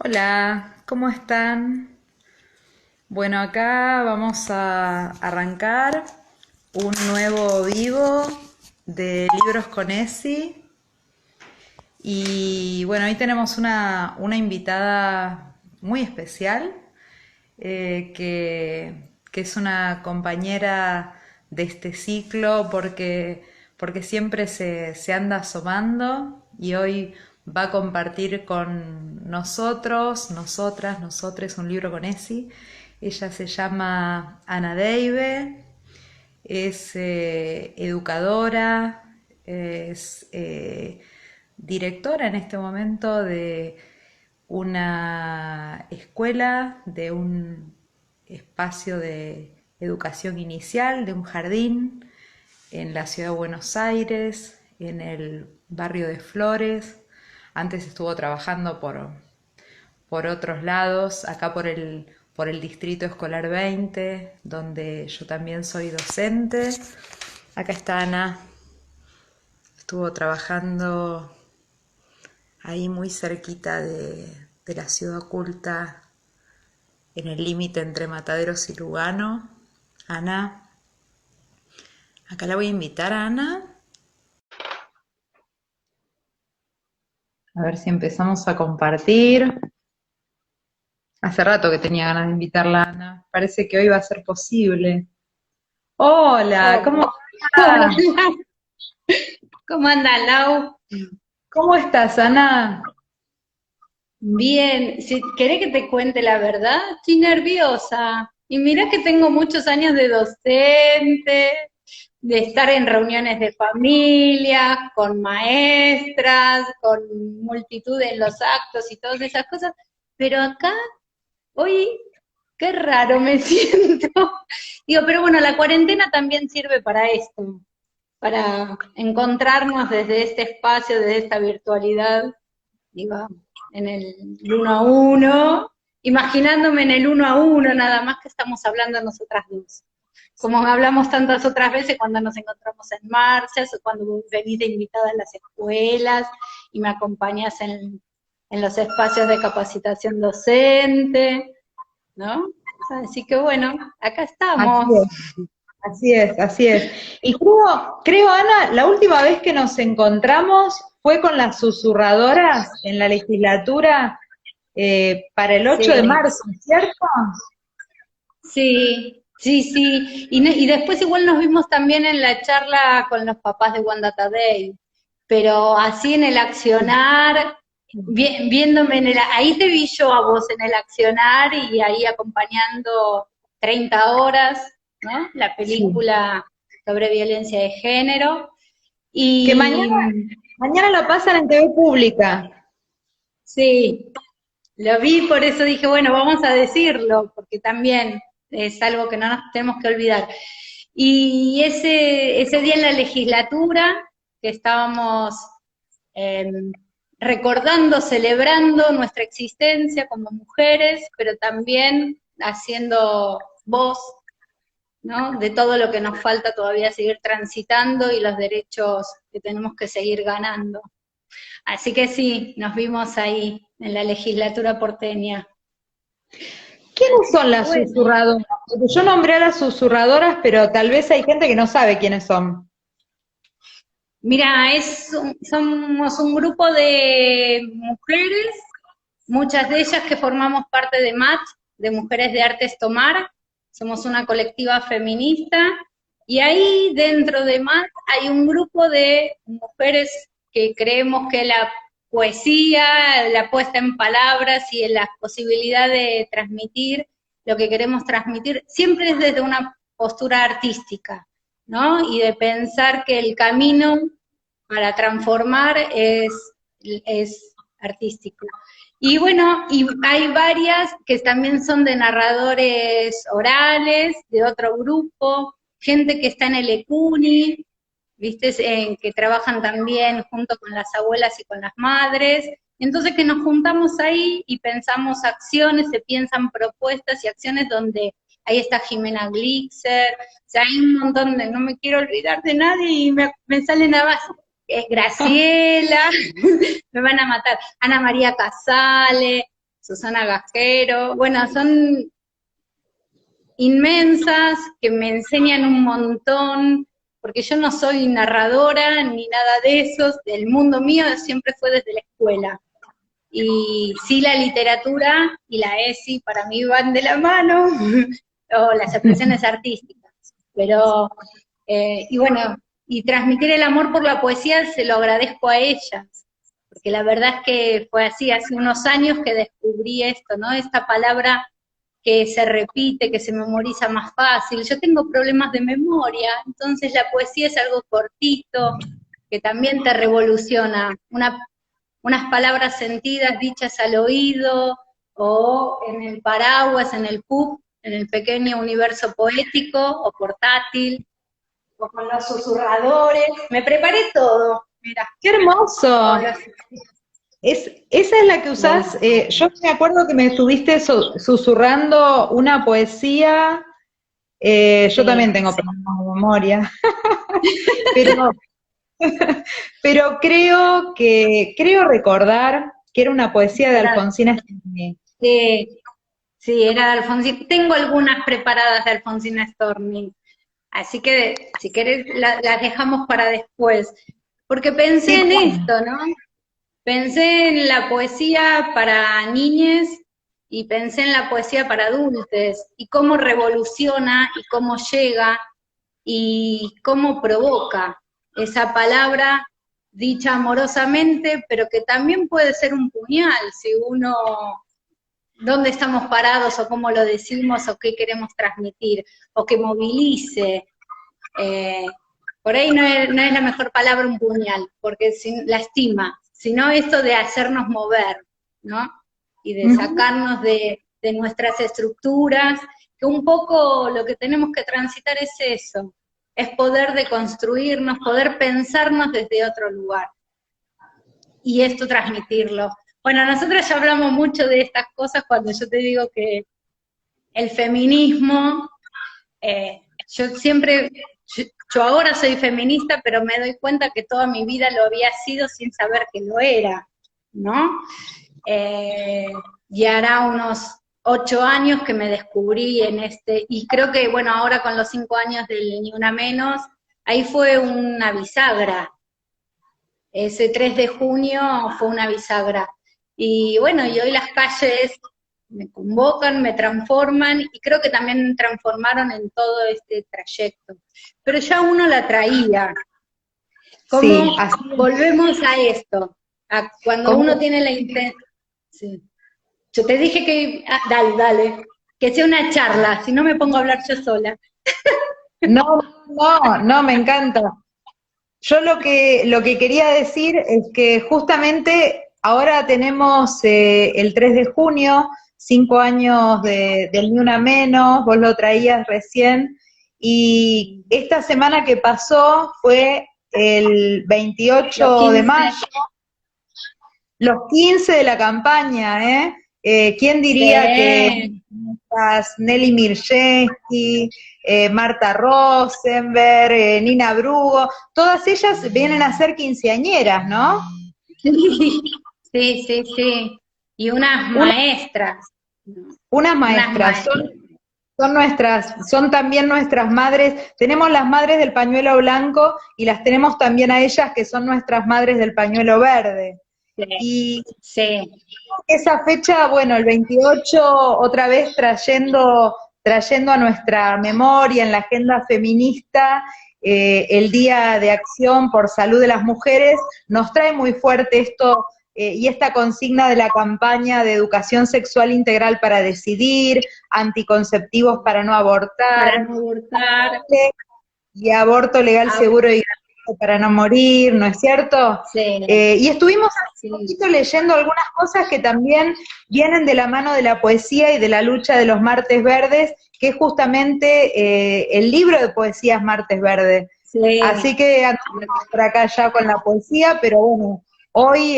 Hola, ¿cómo están? Bueno, acá vamos a arrancar un nuevo vivo de Libros con Esi. Y bueno, hoy tenemos una invitada muy especial, que es una compañera de este ciclo porque siempre se anda asomando y hoy va a compartir con nosotros, nosotras, nosotres, un libro con Esi. Ella se llama Ana Deive, es educadora, es directora en este momento de una escuela, de un espacio de educación inicial, de un jardín en la ciudad de Buenos Aires, en el barrio de Flores. Antes estuvo trabajando por otros lados, acá por el Distrito Escolar 20, donde yo también soy docente. Acá está Ana, estuvo trabajando ahí muy cerquita de la ciudad oculta, en el límite entre Mataderos y Lugano. Ana, acá la voy a invitar a Ana, a ver si empezamos a compartir. Hace rato que tenía ganas de invitarla a Ana, parece que hoy va a ser posible. Hola, Oh, ¿cómo hola, estás? ¿cómo anda, Lau? ¿Cómo estás, Ana? Bien, si querés que te cuente la verdad, estoy nerviosa. Y mira que tengo muchos años de docente, de estar en reuniones de familia, con maestras, con multitud en los actos y todas esas cosas, pero acá, hoy, qué raro me siento. Digo, pero bueno, la cuarentena también sirve para esto, para encontrarnos desde este espacio, desde esta virtualidad, digo, en el uno a uno, imaginándome en el uno a uno, nada más que estamos hablando nosotras dos. Como hablamos tantas otras veces cuando nos encontramos en marchas, o cuando vos venís de invitada a las escuelas y me acompañás en los espacios de capacitación docente, ¿no? Así que bueno, acá Así estamos. es, así es, así es. Y creo, Ana, la última vez que nos encontramos fue con las susurradoras en la legislatura para el 8 de Sí. marzo, ¿cierto? Sí, sí, sí. Y después igual nos vimos también en la charla con los papás de Wanda Tadei, pero así en el accionar, viéndome ahí te vi yo a vos en el accionar y ahí acompañando 30 horas, ¿no? La Sí. película sobre violencia de género. Que Y mañana la pasan en TV pública. sí, lo vi, por eso dije, bueno, vamos a decirlo, porque también es algo que no nos tenemos que olvidar. Y ese día en la legislatura, que estábamos eh, recordando, celebrando nuestra existencia como mujeres, pero también haciendo voz, ¿no? De todo lo que nos falta todavía seguir transitando y los derechos que tenemos que seguir ganando. Así que sí, nos vimos ahí en la legislatura porteña. ¿Quiénes Así son que las bueno. susurradoras? Porque yo nombré a las susurradoras, pero tal vez hay gente que no sabe quiénes son. Mira, somos un grupo de mujeres, muchas de ellas que formamos parte de MAT, de Mujeres de Artes Tomar, somos una colectiva feminista, y ahí dentro de MAT hay un grupo de mujeres que creemos que la poesía, la puesta en palabras y en la posibilidad de transmitir lo que queremos transmitir, siempre es desde una postura artística, ¿no? Y de pensar que el camino para transformar es artístico. Y bueno, y hay varias que también son de narradores orales, de otro grupo, gente que está en el ECUNI, ¿viste? Que trabajan también junto con las abuelas y con las madres. Entonces que nos juntamos ahí y pensamos acciones, se piensan propuestas y acciones donde ahí está Jimena Glixer, o sea, hay un montón de, no me quiero olvidar de nadie y me salen a base. Es Graciela, me van a matar, Ana María Casale, Susana Gasquero, bueno, son inmensas, que me enseñan un montón, porque yo no soy narradora ni nada de eso, el mundo mío siempre fue desde la escuela. Y sí, la literatura y la ESI para mí van de la mano, o las expresiones artísticas. Pero, y bueno, y transmitir el amor por la poesía se lo agradezco a ellas, porque la verdad es que fue así, hace unos años que descubrí esto, ¿no? Esta palabra que se repite, que se memoriza más fácil. Yo tengo problemas de memoria, entonces la poesía es algo cortito, que también te revoluciona. Unas palabras sentidas dichas al oído, o en el paraguas, en el pub, en el pequeño universo poético o portátil, o con los susurradores. Me preparé todo, mira. ¡Qué hermoso! Esa es la que usás, yo me acuerdo que me estuviste susurrando una poesía, yo también tengo problemas de memoria, pero, pero creo recordar que era una poesía de Alfonsina Storni. Sí, era de Alfonsina. Tengo algunas preparadas de Alfonsina Storni, así que si querés las dejamos para después, porque pensé en esto, ¿no? Pensé en la poesía para niñes y pensé en la poesía para adultos, y cómo revoluciona y cómo llega y cómo provoca esa palabra dicha amorosamente, pero que también puede ser un puñal si uno, dónde estamos parados o cómo lo decimos o qué queremos transmitir, o que movilice. Por ahí no es la mejor palabra un puñal, porque lastima, sino esto de hacernos mover, ¿no? Y de sacarnos de nuestras estructuras, que un poco lo que tenemos que transitar es eso, es poder deconstruirnos, poder pensarnos desde otro lugar, y esto transmitirlo. Bueno, nosotros ya hablamos mucho de estas cosas cuando yo te digo que el feminismo, yo ahora soy feminista, pero me doy cuenta que toda mi vida lo había sido sin saber que lo era, ¿no? Y hará unos 8 años que me descubrí en y creo que, bueno, ahora con los 5 años del Ni Una Menos, ahí fue una bisagra. Ese 3 de junio fue una bisagra. Y bueno, y hoy las calles me convocan, me transforman, y creo que también transformaron en todo este trayecto. Pero ya uno la traía. ¿Cómo Sí, volvemos a esto? A cuando uno tiene la intención. Sí. Yo te dije que, dale, que sea una charla, si no me pongo a hablar yo sola. No, me encanta. Yo lo que quería decir es que justamente ahora tenemos el 3 de junio, 5 años del Ni Una Menos, vos lo traías recién, y esta semana que pasó fue el 28 de mayo, los 15 de la campaña, ¿eh? ¿Quién diría que Nelly Mirjeski, Marta Rosenberg, Nina Brugo, todas ellas vienen a ser quinceañeras, ¿no? Sí. Y unas maestras. Unas maestras, son también nuestras madres, tenemos las madres del pañuelo blanco y las tenemos también a ellas que son nuestras madres del pañuelo verde. Y esa fecha, bueno, el 28, otra vez trayendo a nuestra memoria en la agenda feminista el Día de Acción por Salud de las Mujeres, nos trae muy fuerte esto y esta consigna de la campaña de educación sexual integral para decidir, anticonceptivos para no abortar, y aborto legal, seguro y gratuito para no morir, ¿no es cierto? Y estuvimos hace poquito leyendo algunas cosas que también vienen de la mano de la poesía y de la lucha de los Martes Verdes, que es justamente el libro de poesías Martes Verdes. Así que andamos por acá ya con la poesía, pero bueno, hoy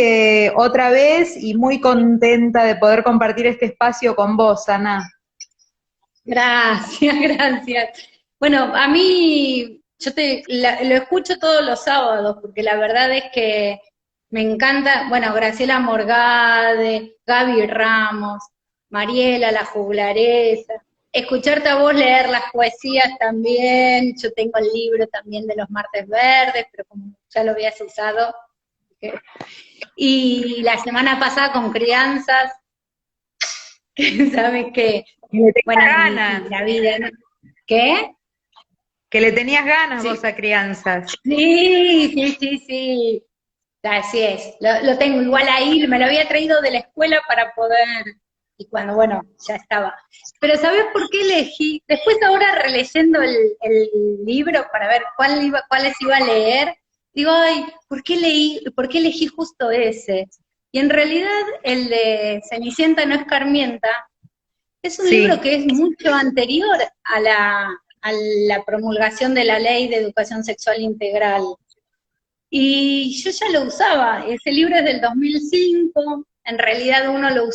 otra vez y muy contenta de poder compartir este espacio con vos, Ana. Gracias. Bueno, a mí, lo escucho todos los sábados, porque la verdad es que Me encanta, bueno, Graciela Morgade, Gaby Ramos, Mariela La Juglaresa, escucharte a vos leer las poesías también, yo tengo el libro también de los Martes Verdes, pero como ya lo habías usado, y la semana pasada con Crianzas, que sabes que, Que le bueno, tenías y ganas, la vida, ¿no? ¿Qué? que le tenías ganas Sí, vos a crianzas. sí, sí, sí, sí. Así es, lo tengo igual ahí, me lo había traído de la escuela para poder, y cuando, bueno, ya estaba. Pero ¿sabés por qué elegí? Después ahora releyendo el libro para ver cuáles iba a leer, digo, ay, por qué elegí justo ese? Y en realidad el de Cenicienta no escarmienta es un libro Sí, que es mucho anterior a la promulgación de la Ley de Educación Sexual Integral. Y yo ya lo usaba, ese libro es del 2005, en realidad lo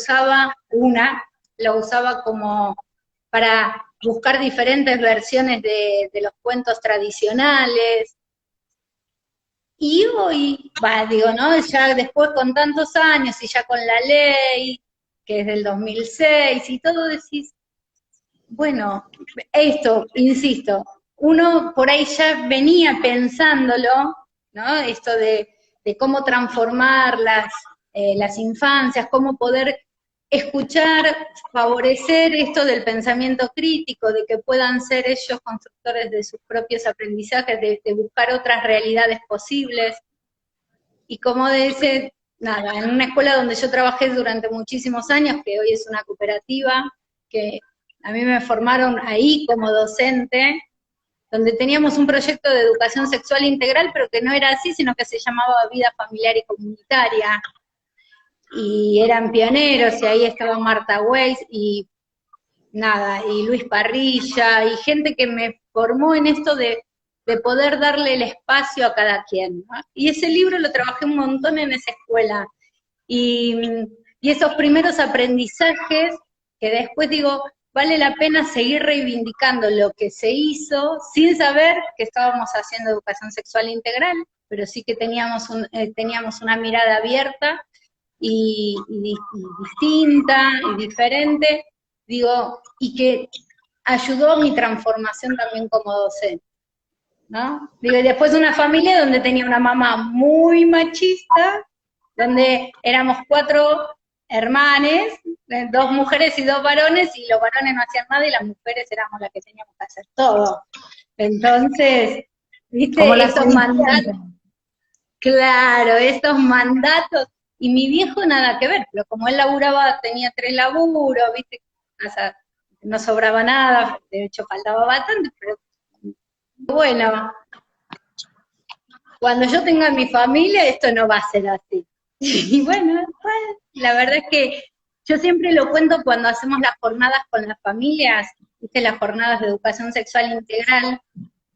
usaba como para buscar diferentes versiones de los cuentos tradicionales. Y hoy, digo, ¿no? Ya después con tantos años y ya con la ley, que es del 2006 y todo, decís, bueno, esto, insisto, uno por ahí ya venía pensándolo, ¿no? Esto de cómo transformar las infancias, cómo poder escuchar, favorecer esto del pensamiento crítico, de que puedan ser ellos constructores de sus propios aprendizajes, de buscar otras realidades posibles. Y como dice, nada, en una escuela donde yo trabajé durante muchísimos años, que hoy es una cooperativa, que a mí me formaron ahí como docente, donde teníamos un proyecto de educación sexual integral, pero que no era así, sino que se llamaba Vida Familiar y Comunitaria, y eran pioneros, y ahí estaba Marta Weiss, y nada, y Luis Parrilla, y gente que me formó en esto de poder darle el espacio a cada quien, ¿no? Y ese libro lo trabajé un montón en esa escuela, y, y esos primeros aprendizajes que después digo, vale la pena seguir reivindicando lo que se hizo sin saber que estábamos haciendo educación sexual integral, pero sí que teníamos una mirada abierta y distinta y diferente, digo, y que ayudó a mi transformación también como docente, ¿no? Digo, y después de una familia donde tenía una mamá muy machista, donde éramos 4 hermanes, 2 mujeres y 2 varones, y los varones no hacían nada y las mujeres éramos las que teníamos que hacer todo. Entonces, como viste, la esos mandatos, Cenicienta. claro, estos mandatos, y mi viejo nada que ver, pero como él laburaba, tenía 3 laburos, viste, o sea, no sobraba nada, de hecho faltaba bastante, pero bueno, cuando yo tenga mi familia, esto no va a ser así. Y bueno, la verdad es que yo siempre lo cuento cuando hacemos las jornadas con las familias, ¿viste? Las jornadas de educación sexual integral.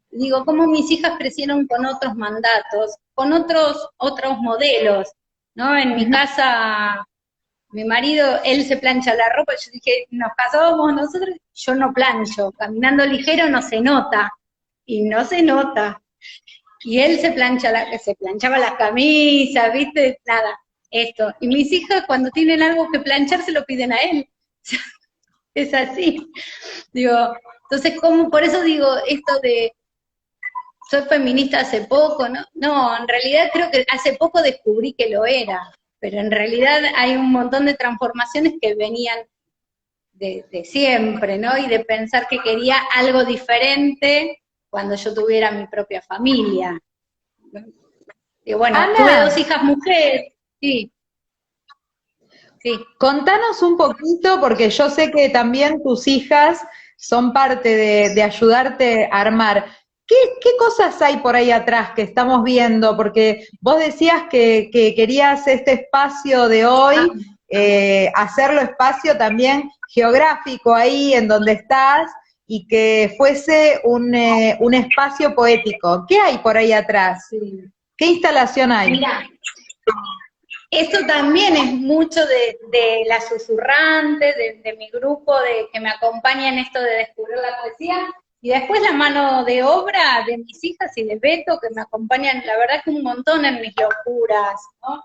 Digo, cómo mis hijas crecieron con otros mandatos, con otros modelos, ¿no? En mi casa, mi marido, él se plancha la ropa, yo dije, nos casábamos nosotros, yo no plancho, caminando ligero no se nota, y no se nota. Y él se planchaba las camisas, ¿viste? Nada, esto. Y mis hijas cuando tienen algo que planchar se lo piden a él. Es así. Digo, entonces, ¿cómo? Por eso digo esto de, soy feminista hace poco, ¿no? No, en realidad creo que hace poco descubrí que lo era, pero en realidad hay un montón de transformaciones que venían de siempre, ¿no? Y de pensar que quería algo diferente cuando yo tuviera mi propia familia. Y bueno, tuve Ana, 2 hijas mujeres, sí, sí. contanos un poquito, porque yo sé que también tus hijas son parte de ayudarte a armar. ¿Qué cosas hay por ahí atrás que estamos viendo? Porque vos decías que querías este espacio de Ah, hoy, hacerlo espacio también geográfico ahí en donde estás y que fuese un espacio poético. ¿Qué hay por ahí atrás? sí. ¿Qué instalación hay? Mira, esto también es mucho de la susurrante, de mi grupo de que me acompaña en esto de descubrir la poesía, y después la mano de obra de mis hijas y de Beto, que me acompañan, la verdad que un montón en mis locuras, ¿no?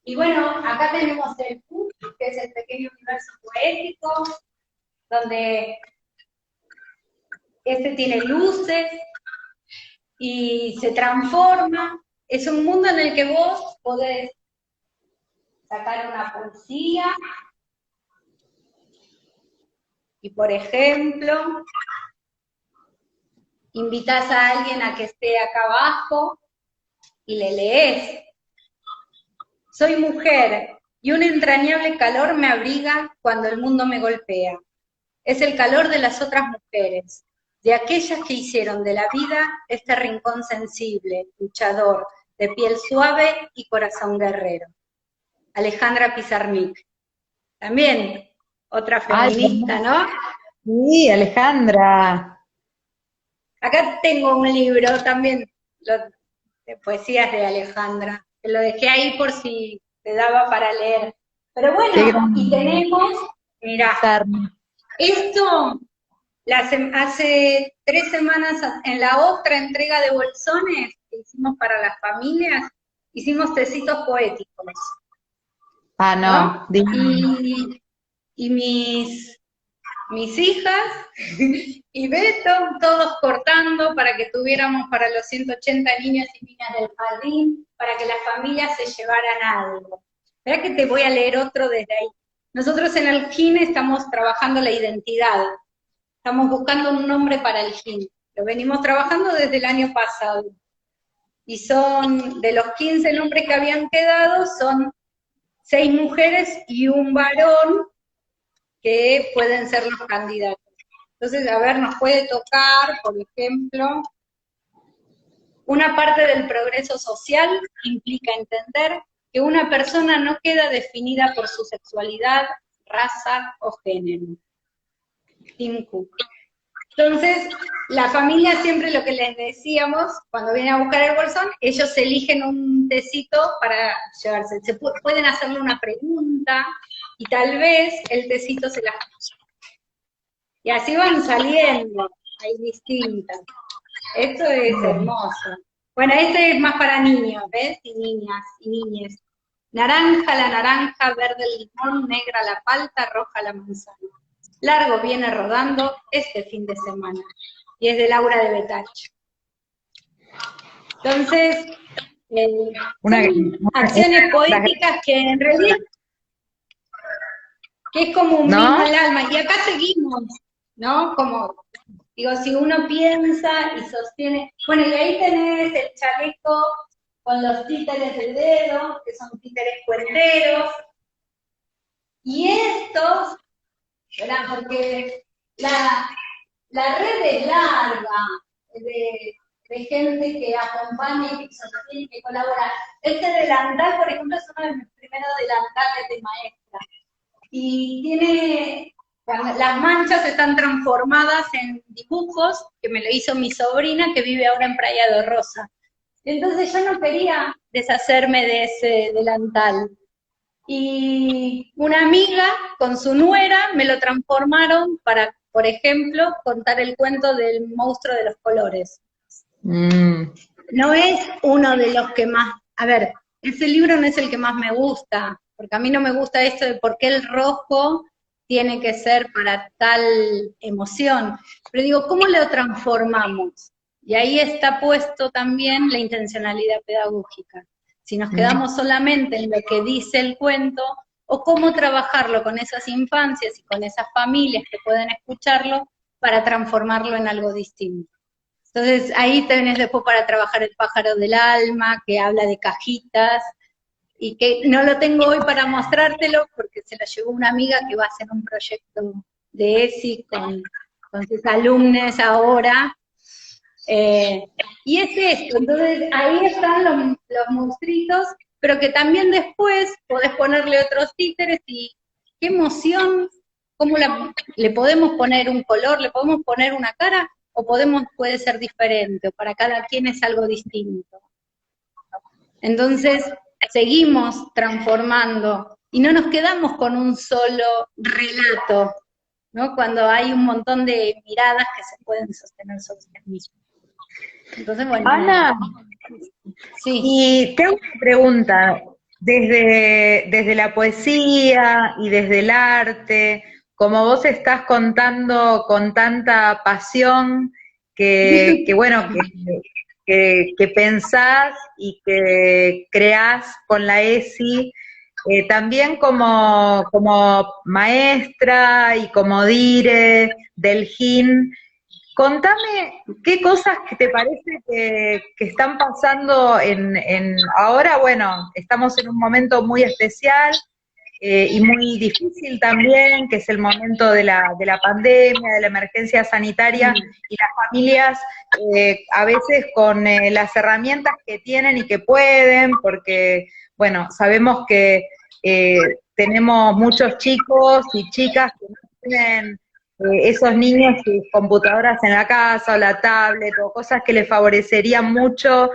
Y bueno, acá tenemos el PUC, que es el pequeño universo poético, donde este tiene luces y se transforma. Es un mundo en el que vos podés sacar una poesía y, por ejemplo, invitás a alguien a que esté acá abajo y le lees. Soy mujer y un entrañable calor me abriga cuando el mundo me golpea. Es el calor de las otras mujeres, de aquellas que hicieron de la vida este rincón sensible, luchador, de piel suave y corazón guerrero. Alejandra Pizarnik. También otra Ay, feminista, ¿no? sí, Alejandra. Acá tengo un libro también de poesías de Alejandra, que lo dejé ahí por si te daba para leer. Pero Qué bueno, y gran tenemos, mira, esto hace 3 semanas en la otra entrega de bolsones que hicimos para las familias, hicimos tecitos poéticos, Ah, ¿no? no, divino. Y mis hijas y Beto, todos cortando para que tuviéramos para los 180 niños y niñas del jardín, para que las familias se llevaran algo. Espera que te voy a leer otro desde ahí. Nosotros en el GIN estamos trabajando la identidad, estamos buscando un nombre para el GIN. Lo venimos trabajando desde el año pasado. Y son, de los 15 nombres que habían quedado, son 6 mujeres y un varón que pueden ser los candidatos. Entonces, a ver, nos puede tocar, por ejemplo, una parte del progreso social implica entender que una persona no queda definida por su sexualidad, raza o género. Tim Cook. Entonces, la familia siempre lo que les decíamos, cuando vienen a buscar el bolsón, ellos eligen un tecito para llevarse. Pueden hacerle una pregunta y tal vez el tecito se las... Y así van saliendo, hay distintas. Esto es hermoso. Bueno, este es más para niños, ¿ves? Y niñas, y niñes. Naranja la naranja, verde el limón, negra la palta, roja la manzana. Largo viene rodando este fin de semana. Y es de Laura de Betacho. Entonces, son acciones poéticas que en realidad, que es como un ¿no? mismo el alma. Y acá seguimos, ¿no? Como, digo, si uno piensa y sostiene, bueno, y ahí tenés el chaleco con los títeres del dedo, que son títeres cuenteros, y estos, ¿verdad? Porque la red es larga de gente que acompaña y que sostiene, que colabora. Este delantal, por ejemplo, es uno de mis primeros delantales de maestra. Y tiene, las manchas están transformadas en dibujos que me lo hizo mi sobrina que vive ahora en Praia de Rosa. Entonces yo no quería deshacerme de ese delantal. Y una amiga con su nuera me lo transformaron para, por ejemplo, contar el cuento del monstruo de los colores. No es uno de los que más, a ver, ese libro no es el que más me gusta, porque a mí no me gusta esto de por qué el rojo tiene que ser para tal emoción. Pero digo, ¿cómo lo transformamos? Y ahí está puesto también la intencionalidad pedagógica. Si nos quedamos solamente en lo que dice el cuento, o cómo trabajarlo con esas infancias y con esas familias que pueden escucharlo para transformarlo en algo distinto. Entonces ahí tenés después para trabajar el pájaro del alma, que habla de cajitas, y que no lo tengo hoy para mostrártelo porque se lo llevó una amiga que va a hacer un proyecto de ESI con sus alumnos ahora. Y es esto, entonces ahí están los monstruitos, pero que también después podés ponerle otros títeres y qué emoción, cómo le podemos poner un color, le podemos poner una cara, o puede ser diferente, o para cada quien es algo distinto. Entonces, seguimos transformando y no nos quedamos con un solo relato, ¿no? Cuando hay un montón de miradas que se pueden sostener sobre el mismo. Entonces, bueno. Ana, Sí. y te hago una pregunta. desde la poesía y desde el arte, como vos estás contando con tanta pasión que bueno, que pensás y que creás con la ESI, también como maestra y como dire del GIN. Contame qué cosas que te parece que están pasando ahora, bueno, estamos en un momento muy especial y muy difícil también, que es el momento de la pandemia, de la emergencia sanitaria, y las familias a veces con las herramientas que tienen y que pueden, porque, bueno, sabemos que tenemos muchos chicos y chicas que no tienen esos niños sus computadoras en la casa o la tablet o cosas que les favorecerían mucho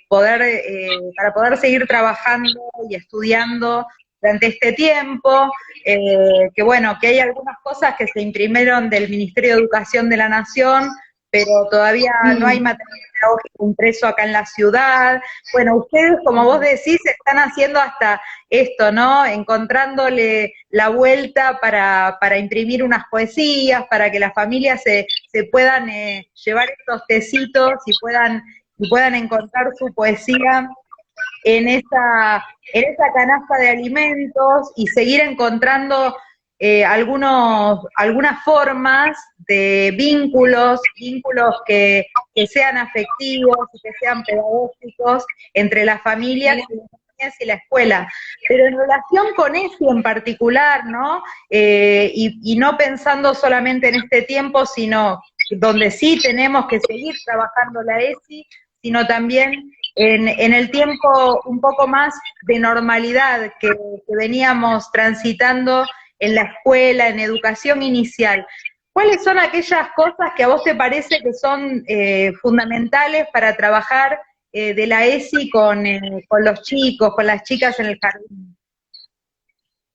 para poder seguir trabajando y estudiando durante este tiempo, que bueno, que hay algunas cosas que se imprimieron del Ministerio de Educación de la Nación, pero todavía no hay material pedagógico impreso acá en la ciudad. Bueno, ustedes, como vos decís, están haciendo hasta esto, ¿no? Encontrándole la vuelta para imprimir unas poesías, para que las familias se puedan llevar estos tecitos y puedan encontrar su poesía en esa canasta de alimentos y seguir encontrando algunas formas de vínculos que sean afectivos y que sean pedagógicos entre las familias y las niñas y la escuela. Pero en relación con eso en particular, ¿no? Y no pensando solamente en este tiempo, sino donde sí tenemos que seguir trabajando la ESI, sino también en el tiempo un poco más de normalidad que veníamos transitando en la escuela, en educación inicial. ¿Cuáles son aquellas cosas que a vos te parece que son fundamentales para trabajar de la ESI con los chicos, con las chicas en el jardín?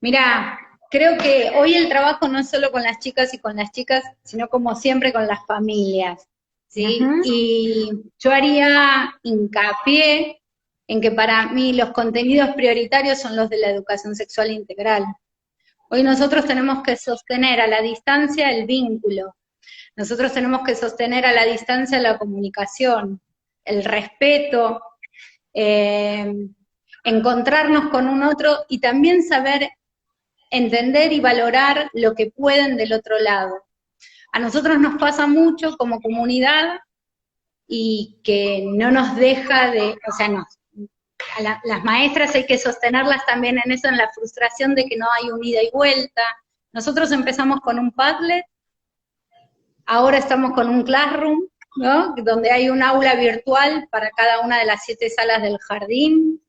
Mira, creo que hoy el trabajo no es solo con las chicas y con las chicas, sino como siempre con las familias, ¿sí? Uh-huh. Y yo haría hincapié en que para mí los contenidos prioritarios son los de la educación sexual integral. Hoy nosotros tenemos que sostener a la distancia el vínculo, nosotros tenemos que sostener a la distancia la comunicación, el respeto, encontrarnos con un otro y también saber entender y valorar lo que pueden del otro lado. A nosotros nos pasa mucho como comunidad y que no nos deja o sea, las maestras hay que sostenerlas también en eso, en la frustración de que no hay un ida y vuelta. Nosotros empezamos con un Padlet, ahora estamos con un Classroom, ¿no? Donde hay un aula virtual para cada una de las 7 salas del jardín.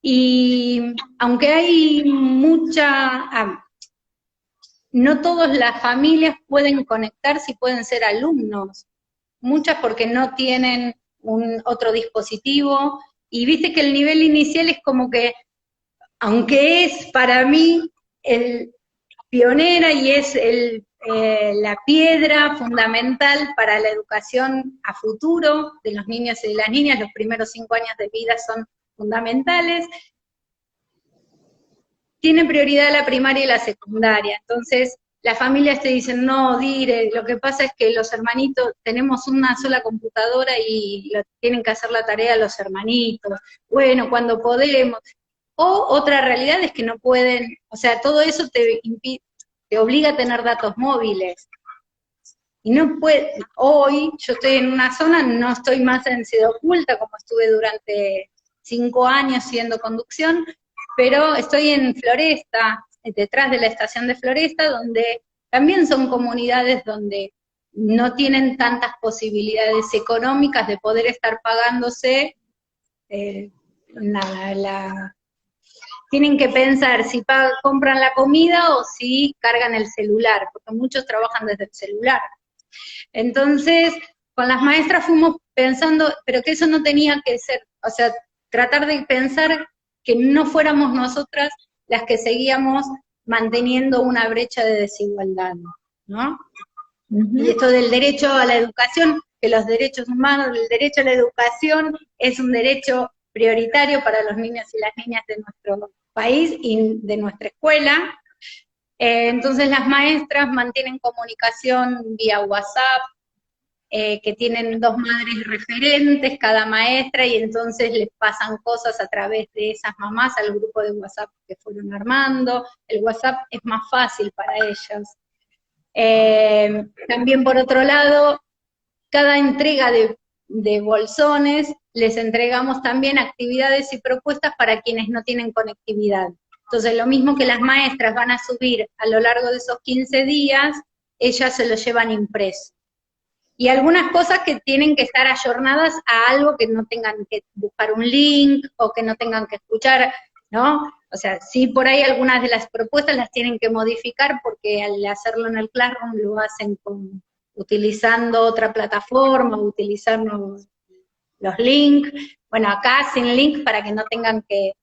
Y aunque hay no todas las familias pueden conectarse y pueden ser alumnos, muchas porque no tienen otro dispositivo, y viste que el nivel inicial es como que, aunque es para mí el pionera y es la piedra fundamental para la educación a futuro de los niños y de las niñas, los primeros 5 años de vida son fundamentales, tiene prioridad la primaria y la secundaria. Entonces, las familias te dicen, no, Dire, lo que pasa es que los hermanitos, tenemos una sola computadora y tienen que hacer la tarea los hermanitos, bueno, cuando podemos. O otra realidad es que no pueden, o sea, todo eso te obliga a tener datos móviles. Y no puede, hoy yo estoy en una zona, no estoy más en Ciudad Oculta, como estuve durante 5 años siendo conducción, pero estoy en Floresta, detrás de la estación de Floresta, donde también son comunidades donde no tienen tantas posibilidades económicas de poder estar pagándose, tienen que pensar si compran la comida o si cargan el celular, porque muchos trabajan desde el celular. Entonces, con las maestras fuimos pensando, pero que eso no tenía que ser, o sea, tratar de pensar que no fuéramos nosotras las que seguíamos manteniendo una brecha de desigualdad, ¿no? Uh-huh. Y esto del derecho a la educación, que los derechos humanos, el derecho a la educación es un derecho prioritario para los niños y las niñas de nuestro país y de nuestra escuela. Entonces las maestras mantienen comunicación vía WhatsApp, que tienen 2 madres referentes cada maestra, y entonces les pasan cosas a través de esas mamás al grupo de WhatsApp que fueron armando. El WhatsApp es más fácil para ellas. También por otro lado, cada entrega de bolsones les entregamos también actividades y propuestas para quienes no tienen conectividad. Entonces, lo mismo que las maestras van a subir a lo largo de esos 15 días, ellas se lo llevan impreso. Y algunas cosas que tienen que estar ayornadas a algo que no tengan que buscar un link o que no tengan que escuchar, ¿no? O sea, sí, por ahí algunas de las propuestas las tienen que modificar porque al hacerlo en el Classroom lo hacen utilizando otra plataforma, utilizando los links. Bueno, acá sin link para que no tengan que...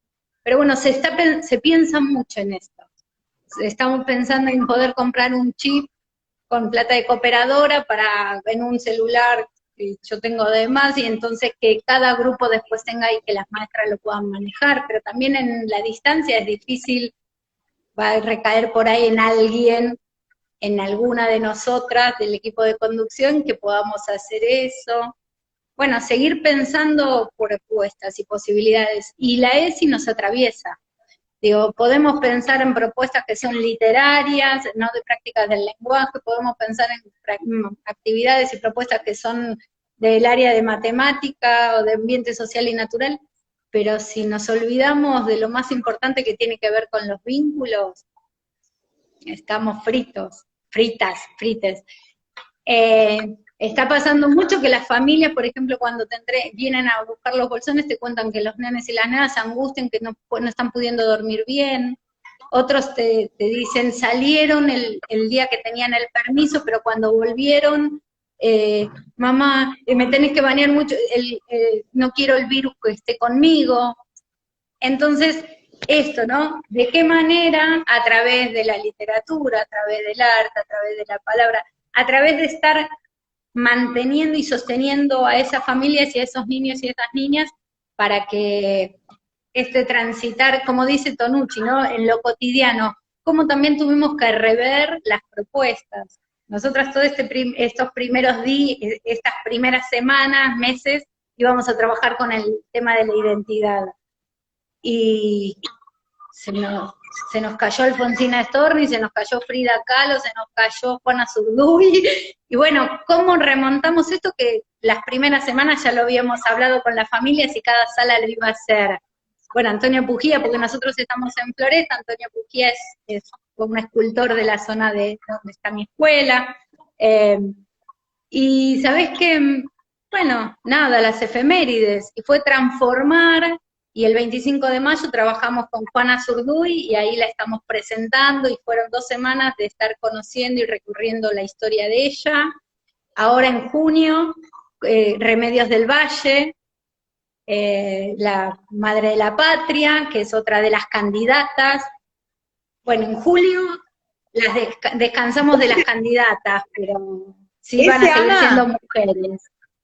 Pero bueno, se piensa mucho en esto. Estamos pensando en poder comprar un chip con plata de cooperadora en un celular que yo tengo de más, y entonces que cada grupo después tenga y que las maestras lo puedan manejar, pero también en la distancia es difícil, va a recaer por ahí en alguien, en alguna de nosotras del equipo de conducción, que podamos hacer eso. Bueno, seguir pensando propuestas y posibilidades, y la ESI nos atraviesa. Digo, podemos pensar en propuestas que son literarias, no de prácticas del lenguaje, podemos pensar en actividades y propuestas que son del área de matemática o de ambiente social y natural, pero si nos olvidamos de lo más importante que tiene que ver con los vínculos, estamos frites. Está pasando mucho que las familias, por ejemplo, cuando vienen a buscar los bolsones, te cuentan que los nenes y las nenas se angustian, que no están pudiendo dormir bien. Otros te dicen, salieron el día que tenían el permiso, pero cuando volvieron, mamá, me tenés que bañar mucho, no quiero el virus que esté conmigo. Entonces, esto, ¿no? ¿De qué manera? A través de la literatura, a través del arte, a través de la palabra, a través de estar manteniendo y sosteniendo a esas familias y a esos niños y esas niñas para que transitar, como dice Tonucci, ¿no? En lo cotidiano, como también tuvimos que rever las propuestas. Nosotras todos estos primeros días, estas primeras semanas, meses, íbamos a trabajar con el tema de la identidad. Y se nos cayó Alfonsina Storni, se nos cayó Frida Kahlo, se nos cayó Juana Zurduy, y bueno, ¿cómo remontamos esto? Que las primeras semanas ya lo habíamos hablado con las familias y cada sala lo iba a hacer. Bueno, Antonio Pujía, porque nosotros estamos en Floresta, Antonio Pujía es un escultor de la zona de donde está mi escuela, y sabés que, bueno, nada, las efemérides, y fue transformar. Y el 25 de mayo trabajamos con Juana Zurduy y ahí la estamos presentando, y fueron 2 semanas de estar conociendo y recurriendo la historia de ella. Ahora en junio, Remedios del Valle, la Madre de la Patria, que es otra de las candidatas. Bueno, en julio descansamos de las candidatas, pero sí van a seguir siendo mujeres.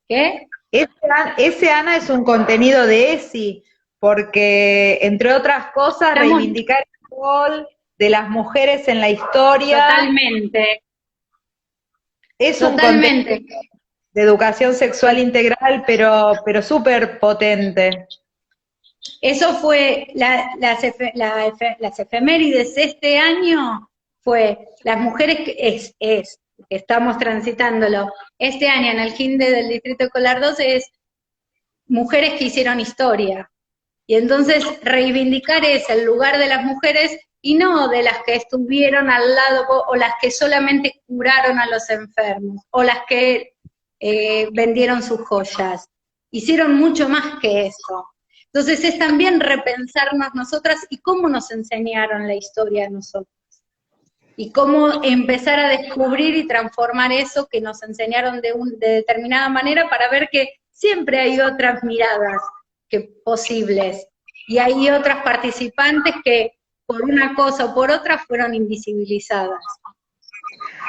¿Qué? Ese, Ana, es un contenido de ESI, porque, entre otras cosas, reivindicar el rol de las mujeres en la historia. Totalmente. Es un contenido de educación sexual integral, pero súper potente. Eso fue, las efemérides este año fue las mujeres que estamos transitándolo. Este año en el Ginde del Distrito Escolar 12 es mujeres que hicieron historia. Y entonces reivindicar es el lugar de las mujeres y no de las que estuvieron al lado o las que solamente curaron a los enfermos o las que vendieron sus joyas. Hicieron mucho más que eso. Entonces es también repensarnos nosotras y cómo nos enseñaron la historia a nosotros. Y cómo empezar a descubrir y transformar eso que nos enseñaron de determinada manera para ver que siempre hay otras miradas posibles. Y hay otras participantes que por una cosa o por otra fueron invisibilizadas.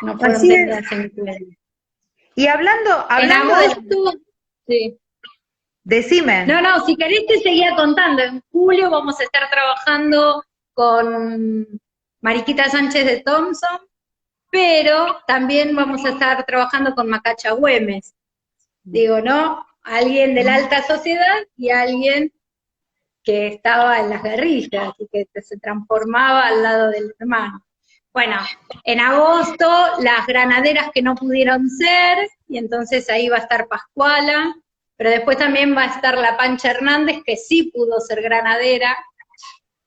No fueron tenidas en cuenta. Y hablando de esto, sí. Decime. No, si querés te seguía contando. En julio vamos a estar trabajando con Mariquita Sánchez de Thompson, pero también vamos a estar trabajando con Macacha Güemes. Digo, ¿no? Alguien de la alta sociedad y alguien que estaba en las guerrillas y que se transformaba al lado del hermano. Bueno, en agosto las granaderas que no pudieron ser, y entonces ahí va a estar Pascuala, pero después también va a estar la Pancha Hernández, que sí pudo ser granadera,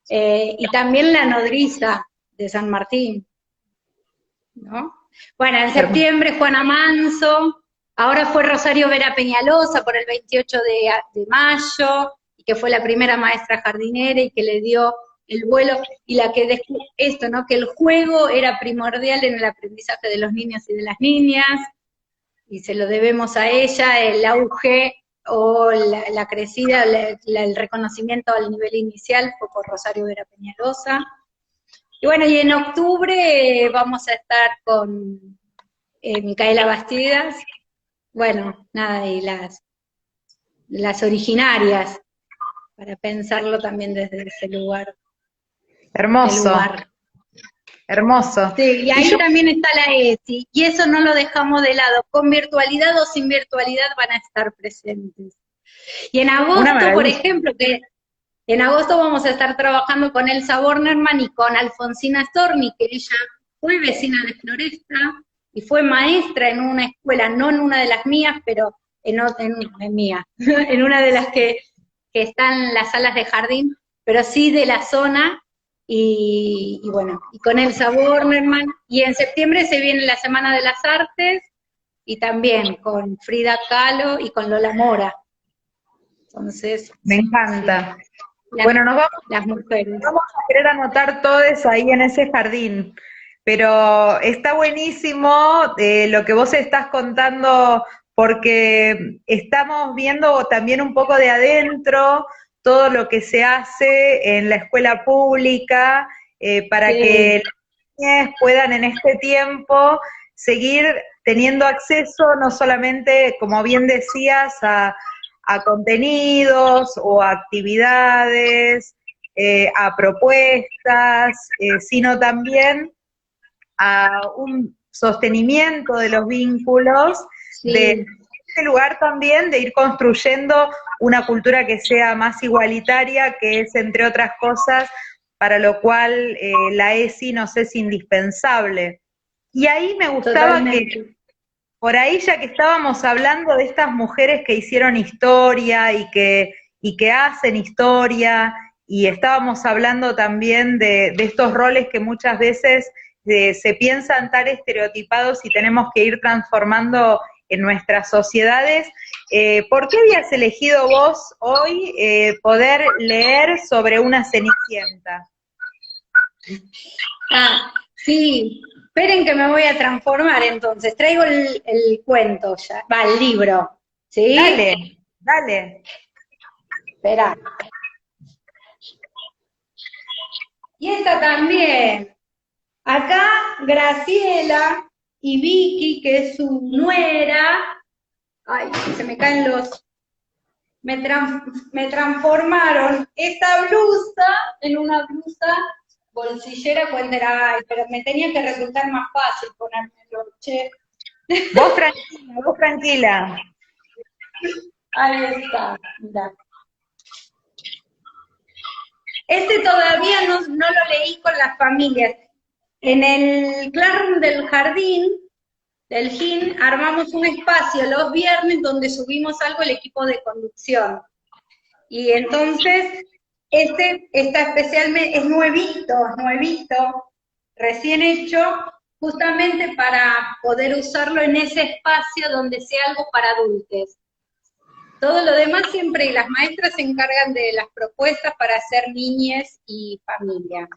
y también la nodriza de San Martín, ¿no? Bueno, en septiembre Juana Manso, ahora fue Rosario Vera Peñalosa por el 28 de mayo, y que fue la primera maestra jardinera y que le dio el vuelo, y la que esto, ¿no? Que el juego era primordial en el aprendizaje de los niños y de las niñas, y se lo debemos a ella, el auge o la crecida, el reconocimiento al nivel inicial fue por Rosario Vera Peñalosa. Y bueno, y en octubre vamos a estar con Micaela Bastidas, bueno, nada, y las originarias, para pensarlo también desde ese lugar. Hermoso, hermoso. Sí, y ahí también está la ESI, y eso no lo dejamos de lado, con virtualidad o sin virtualidad van a estar presentes. Y en agosto, por ejemplo, que en agosto vamos a estar trabajando con Elsa Bornerman y con Alfonsina Storni, que ella fue vecina de Floresta y fue maestra en una escuela, no en una de las mías, pero en mía, en una de las que están en las salas de jardín, pero sí de la zona, y bueno, y con Elsa Bornerman, y en septiembre se viene la Semana de las Artes, y también con Frida Kahlo y con Lola Mora. Entonces, me encanta. Sí. Bueno, las mujeres. Vamos a querer anotar todos ahí en ese jardín, pero está buenísimo lo que vos estás contando, porque estamos viendo también un poco de adentro todo lo que se hace en la escuela pública para que las niñas puedan en este tiempo seguir teniendo acceso no solamente, como bien decías, a contenidos o a actividades, a propuestas, sino también a un sostenimiento de los vínculos, de este lugar también de ir construyendo una cultura que sea más igualitaria, que es, entre otras cosas, para lo cual la ESI nos es indispensable. Y ahí me gustaba que por ahí, ya que estábamos hablando de estas mujeres que hicieron historia y que hacen historia, y estábamos hablando también de estos roles que muchas veces se piensan tan estereotipados y tenemos que ir transformando en nuestras sociedades, ¿por qué habías elegido vos hoy poder leer sobre una Cenicienta? Sí. Esperen que me voy a transformar entonces. Traigo el cuento ya. El libro. ¿Sí? Dale. Espera. Y esta también. Acá Graciela y Vicky, que es su nuera. Ay, se me caen los... Me transformaron esta blusa en una blusa bolsillera, pero me tenía que resultar más fácil ponérmelo, che. Vos tranquila. Ahí está, mirá. Este todavía no lo leí con las familias. En el Classroom del jardín, del GIN, armamos un espacio los viernes donde subimos algo el equipo de conducción. Y entonces... está especialmente, es nuevito, recién hecho, justamente para poder usarlo en ese espacio donde sea algo para adultos. Todo lo demás siempre, las maestras se encargan de las propuestas para hacer niñez y familia.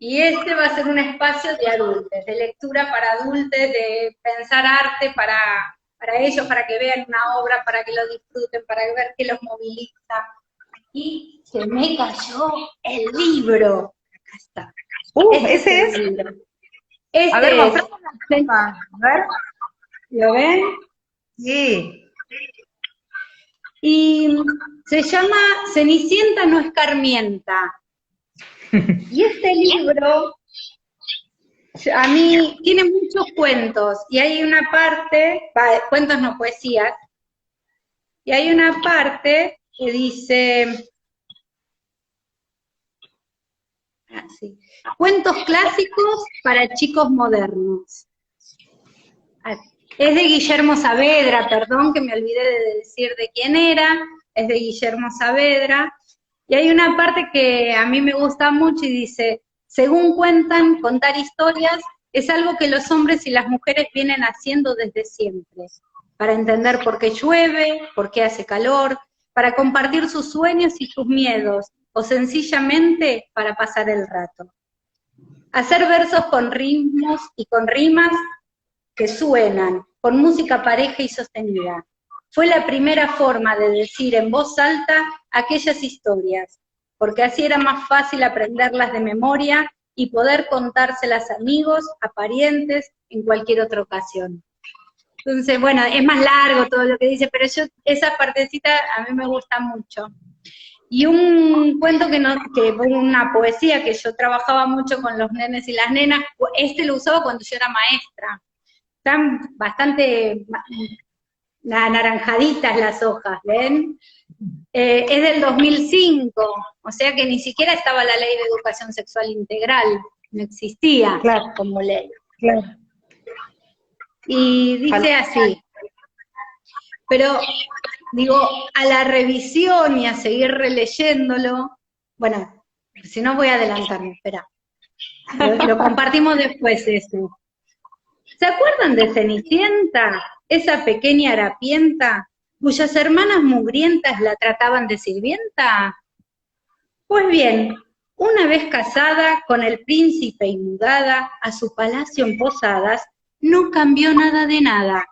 Y este va a ser un espacio de adultos, de lectura para adultos, de pensar arte para ellos, para que vean una obra, para que lo disfruten, para ver qué los moviliza. Y se me cayó el libro. Acá está. ¿Ese es? El libro. A ver, mostramos la tapa. A ver. ¿Lo ven? Sí. y se llama Cenicienta no escarmienta. Y este libro, a mí, tiene muchos cuentos, y hay una parte, cuentos no poesías, y hay una parte que dice, sí, cuentos clásicos para chicos modernos. Es de Guillermo Saavedra, perdón que me olvidé de decir de quién era, es de Guillermo Saavedra, y hay una parte que a mí me gusta mucho y dice, según cuentan, contar historias es algo que los hombres y las mujeres vienen haciendo desde siempre, para entender por qué llueve, por qué hace calor, para compartir sus sueños y sus miedos, o sencillamente para pasar el rato. Hacer versos con ritmos y con rimas que suenan, con música pareja y sostenida. Fue la primera forma de decir en voz alta aquellas historias, porque así era más fácil aprenderlas de memoria y poder contárselas a amigos, a parientes, en cualquier otra ocasión. Entonces, bueno, es más largo todo lo que dice, pero yo, esa partecita a mí me gusta mucho. Y un cuento una poesía que yo trabajaba mucho con los nenes y las nenas, lo usaba cuando yo era maestra. Están bastante anaranjaditas las hojas, ¿ven? Es del 2005, o sea que ni siquiera estaba la ley de educación sexual integral, no existía como ley. Claro. Y dice así, pero digo, a la revisión y a seguir releyéndolo, bueno, si no voy a adelantarme, espera, lo compartimos después eso. ¿Se acuerdan de Cenicienta, esa pequeña harapienta, cuyas hermanas mugrientas la trataban de sirvienta? Pues bien, una vez casada con el príncipe y mudada a su palacio en Posadas, no cambió nada de nada.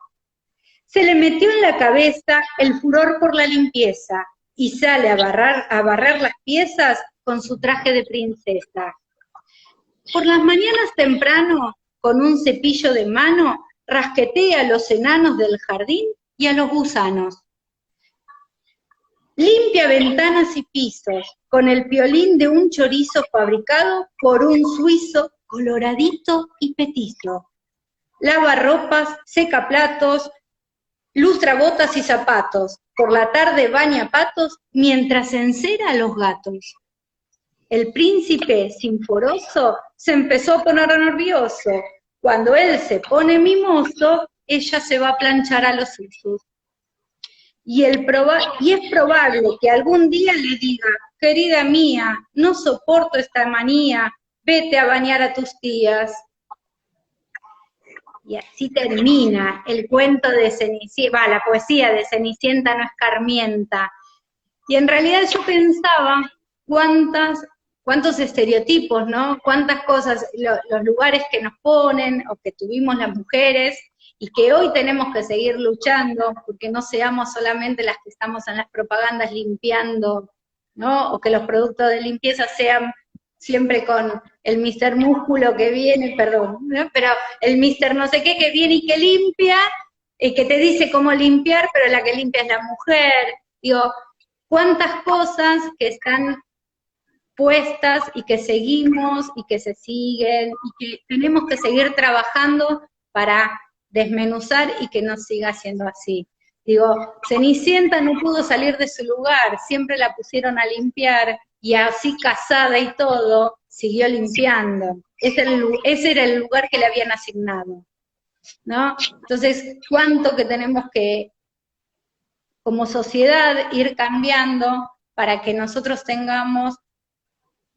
Se le metió en la cabeza el furor por la limpieza y sale a barrer las piezas con su traje de princesa. Por las mañanas temprano, con un cepillo de mano, rasquetea a los enanos del jardín y a los gusanos. Limpia ventanas y pisos con el piolín de un chorizo fabricado por un suizo coloradito y petizo. Lava ropas, seca platos, lustra botas y zapatos. Por la tarde baña patos mientras encera a los gatos. El príncipe sinforoso se empezó a poner nervioso. Cuando él se pone mimoso, ella se va a planchar a los usos. Y es probable que algún día le diga, querida mía, no soporto esta manía, vete a bañar a tus tías. Y así termina el cuento de Cenicienta, la poesía de Cenicienta no escarmienta. Y en realidad yo pensaba cuántos estereotipos, ¿no? Cuántas cosas, los lugares que nos ponen o que tuvimos las mujeres y que hoy tenemos que seguir luchando porque no seamos solamente las que estamos en las propagandas limpiando, ¿no? O que los productos de limpieza sean siempre con el Mr. Músculo que viene, perdón, ¿no? Pero el Mr. no sé qué que viene y que limpia, y que te dice cómo limpiar, pero la que limpia es la mujer. Digo, cuántas cosas que están puestas y que seguimos y que se siguen y que tenemos que seguir trabajando para desmenuzar y que no siga siendo así. Digo, Cenicienta no pudo salir de su lugar, siempre la pusieron a limpiar y así casada y todo, siguió limpiando. Ese era el lugar que le habían asignado, ¿no? Entonces, ¿cuánto que tenemos que, como sociedad, ir cambiando para que nosotros tengamos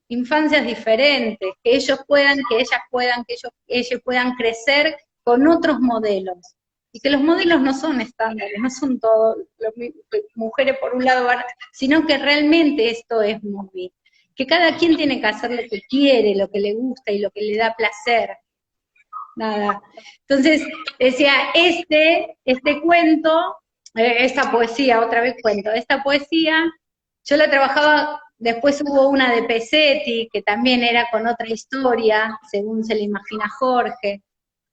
infancias diferentes, que ellos puedan, que ellas puedan, que ellos puedan crecer con otros modelos? Y que los modelos no son estándares, no son todos, mujeres por un lado, sino que realmente esto es movie. Que cada quien tiene que hacer lo que quiere, lo que le gusta y lo que le da placer. Nada. Entonces, decía, este cuento, esta poesía, otra vez cuento, esta poesía, yo la trabajaba, después hubo una de Pesetti, que también era con otra historia, según se le imagina Jorge.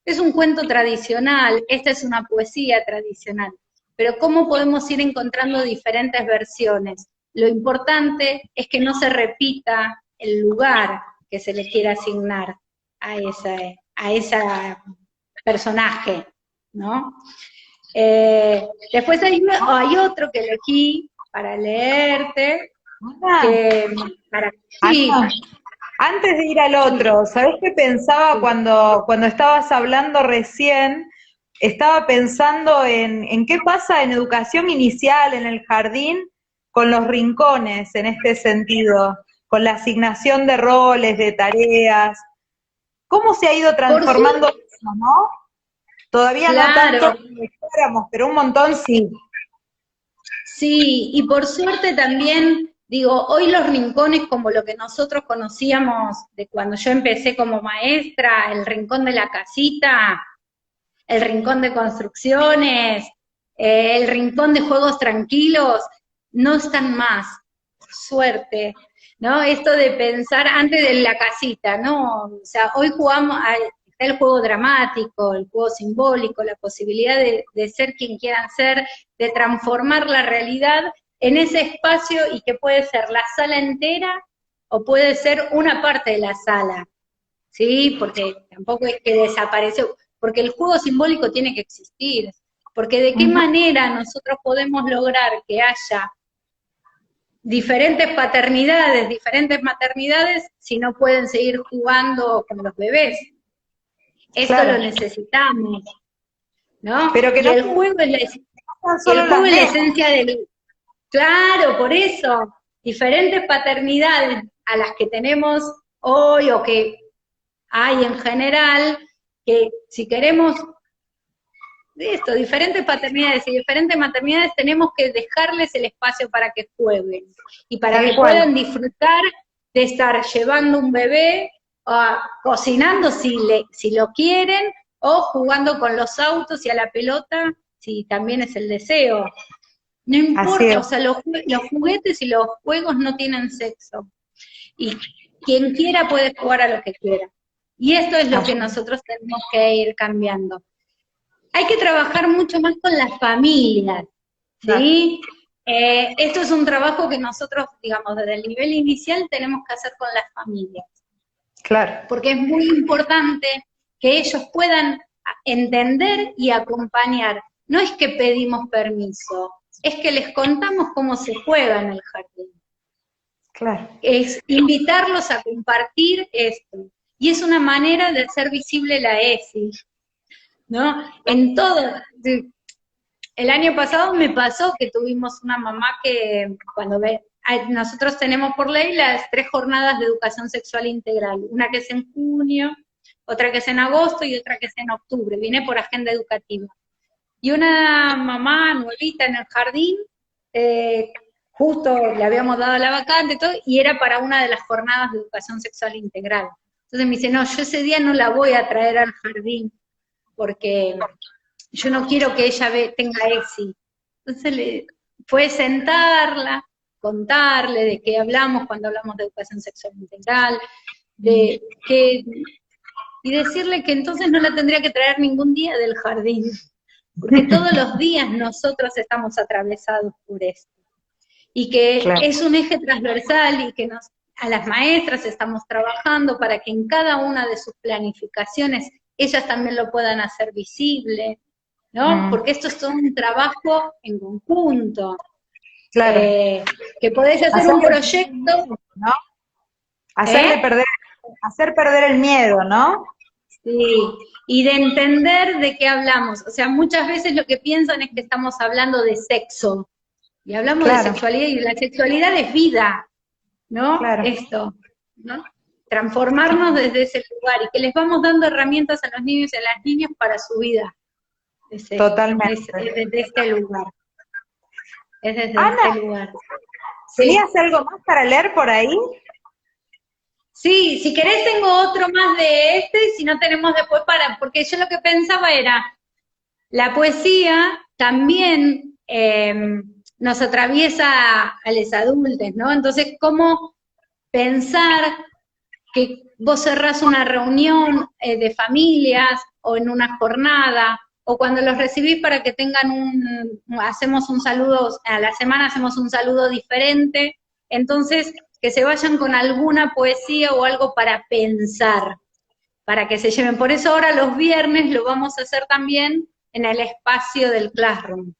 Es un cuento tradicional, esta es una poesía tradicional. pero cómo podemos ir encontrando diferentes versiones. Lo importante es que no se repita el lugar que se le quiera asignar a esa personaje, ¿no? Después hay otro que elegí para leerte, que, sí. Antes de ir al otro, ¿sabés qué pensaba cuando estabas hablando recién? Estaba pensando en qué pasa en educación inicial, en el jardín, con los rincones en este sentido, con la asignación de roles, de tareas. ¿Cómo se ha ido transformando eso, no? Todavía claro. no tanto como esperáramos, pero un montón sí. Sí, y por suerte también, digo, hoy los rincones como lo que nosotros conocíamos de cuando yo empecé como maestra, el rincón de la casita, el rincón de construcciones, el rincón de juegos tranquilos, no están más, por suerte, ¿no? Esto de pensar antes de la casita, ¿no? O sea, hoy jugamos, está el juego dramático, el juego simbólico, la posibilidad de ser quien quieran ser, de transformar la realidad en ese espacio y que puede ser la sala entera o puede ser una parte de la sala, ¿sí? Porque tampoco es que desapareció, porque el juego simbólico tiene que existir, porque de qué manera nosotros podemos lograr que haya diferentes paternidades, diferentes maternidades, si no pueden seguir jugando con los bebés. Esto Claro. lo necesitamos, ¿no? Pero que y no el juego es la esencia del... Claro, por eso, diferentes paternidades a las que tenemos hoy o que hay en general, que si queremos esto, diferentes paternidades y diferentes maternidades, tenemos que dejarles el espacio para que jueguen y para que puedan disfrutar de estar llevando un bebé, cocinando si lo quieren, o jugando con los autos y a la pelota, si también es el deseo. No importa, o sea, los juguetes y los juegos no tienen sexo. Y quien quiera puede jugar a lo que quiera. Y esto es lo que nosotros tenemos que ir cambiando. Hay que trabajar mucho más con las familias, ¿sí? Esto es un trabajo que nosotros, digamos, desde el nivel inicial tenemos que hacer con las familias. Claro. Porque es muy importante que ellos puedan entender y acompañar. No es que pedimos permiso, es que les contamos cómo se juega en el jardín. Claro. Es invitarlos a compartir esto. Y es una manera de hacer visible la ESI, ¿no? En todo. El año pasado me pasó que tuvimos una mamá que nosotros tenemos por ley las 3 jornadas de educación sexual integral, una que es en junio, otra que es en agosto y otra que es en octubre, viene por agenda educativa. Y una mamá nuevita en el jardín, justo le habíamos dado la vacante y todo, y era para una de las jornadas de educación sexual integral. Entonces me dice, no, yo ese día no la voy a traer al jardín, porque yo no quiero que ella tenga ESI. Entonces fue sentarla, contarle de qué hablamos cuando hablamos de educación sexual integral, y decirle que entonces no la tendría que traer ningún día del jardín, porque todos los días nosotros estamos atravesados por esto. Y que es un eje transversal y que a las maestras estamos trabajando para que en cada una de sus planificaciones ellas también lo puedan hacer visible, ¿no? Porque esto es todo un trabajo en conjunto. Claro. Que podés hacer un proyecto, ¿no? Hacer perder el miedo, ¿no? Sí, y de entender de qué hablamos. O sea, muchas veces lo que piensan es que estamos hablando de sexo, y hablamos de sexualidad, y la sexualidad es vida, ¿no? Claro. Esto, ¿no? Transformarnos desde ese lugar, y que les vamos dando herramientas a los niños y a las niñas para su vida. Totalmente. Es desde este lugar. Es desde Ana, este lugar. ¿tenías algo más para leer por ahí? Sí, si querés tengo otro más de este, si no tenemos después porque yo lo que pensaba era, la poesía también nos atraviesa a los adultos, ¿no? Entonces, ¿cómo pensar que vos cerrás una reunión de familias o en una jornada o cuando los recibís para que tengan hacemos un saludo, a la semana hacemos un saludo diferente, entonces que se vayan con alguna poesía o algo para pensar, para que se lleven. Por eso ahora los viernes lo vamos a hacer también en el espacio del Classroom,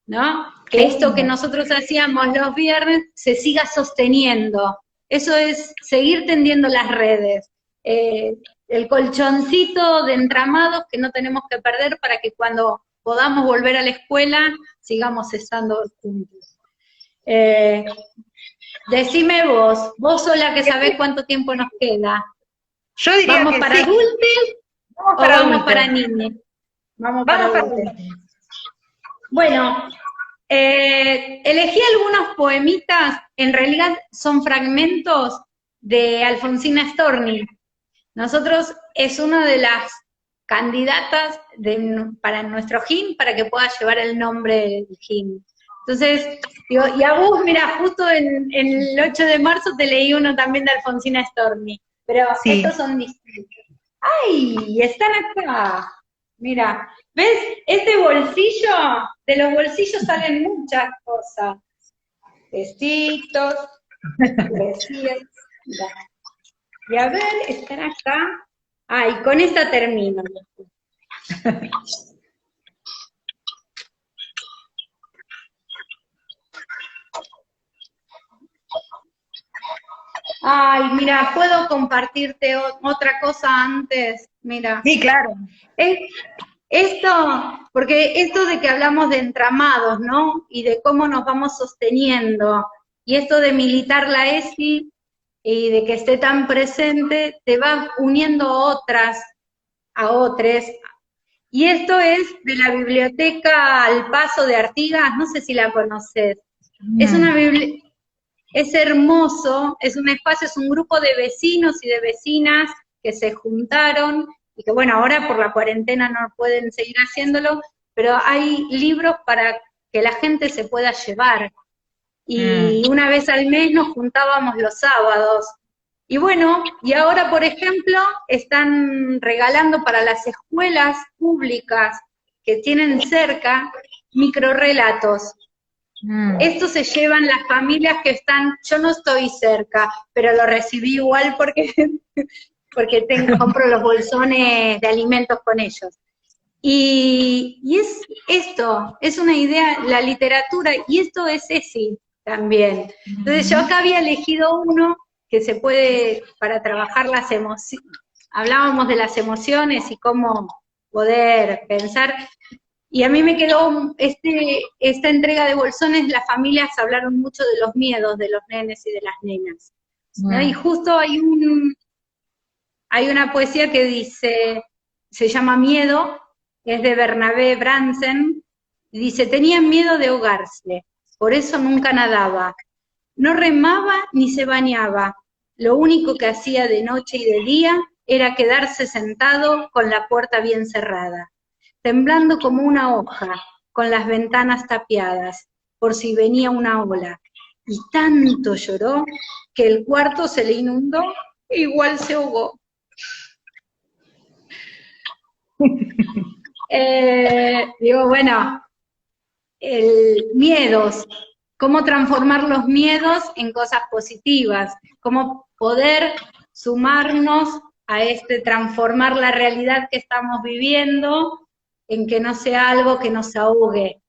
¿no? Que esto que nosotros hacíamos los viernes se siga sosteniendo. Eso es seguir tendiendo las redes. El colchoncito de entramados que no tenemos que perder para que cuando podamos volver a la escuela sigamos estando juntos. Decime vos sos la que sabés cuánto tiempo nos queda. Yo diría ¿Vamos que para sí. adultos Vamos o para vamos adultos. para niños? Vamos para adultos. Bueno, elegí algunos poemitas, en realidad son fragmentos de Alfonsina Storni. Nosotros es una de las candidatas para nuestro GIN, para que pueda llevar el nombre del GIN. Entonces, digo, y a vos, mira, justo en el 8 de marzo te leí uno también de Alfonsina Storni, pero Sí. estos son distintos. ¡Ay! Están acá. Mira, ¿ves? Este bolsillo, de los bolsillos salen muchas cosas. Besitos, poesías. Mira. Y a ver, están acá. Ay, con esta termino. Ay, mira, ¿puedo compartirte otra cosa antes? Mira. Sí, claro. Esto, porque esto de que hablamos de entramados, ¿no? Y de cómo nos vamos sosteniendo, y esto de militar la ESI, y de que esté tan presente, te va uniendo a otros. Y esto es de la biblioteca Al Paso de Artigas, no sé si la conoces. Es una biblioteca, es hermoso, es un espacio, es un grupo de vecinos y de vecinas que se juntaron, y que bueno, ahora por la cuarentena no pueden seguir haciéndolo, pero hay libros para que la gente se pueda llevar. Y una vez al mes nos juntábamos los sábados. Y bueno, y ahora, por ejemplo, están regalando para las escuelas públicas que tienen cerca microrrelatos. Esto se llevan las familias que están, yo no estoy cerca, pero lo recibí igual porque compro los bolsones de alimentos con ellos. Y es esto, es una idea, la literatura, y esto es ESI también. Entonces yo acá había elegido uno que se puede, para trabajar las emociones, hablábamos de las emociones y cómo poder pensar, y a mí me quedó esta entrega de bolsones, las familias hablaron mucho de los miedos de los nenes y de las nenas, ¿no? Y justo hay una poesía que dice, se llama Miedo, es de Bernabé Bransen, y dice, tenían miedo de ahogarse, por eso nunca nadaba, no remaba ni se bañaba, lo único que hacía de noche y de día era quedarse sentado con la puerta bien cerrada, temblando como una hoja, con las ventanas tapiadas, por si venía una ola, y tanto lloró que el cuarto se le inundó e igual se ahogó. Digo, bueno, miedos, cómo transformar los miedos en cosas positivas, cómo poder sumarnos a transformar la realidad que estamos viviendo en que no sea algo que nos ahogue.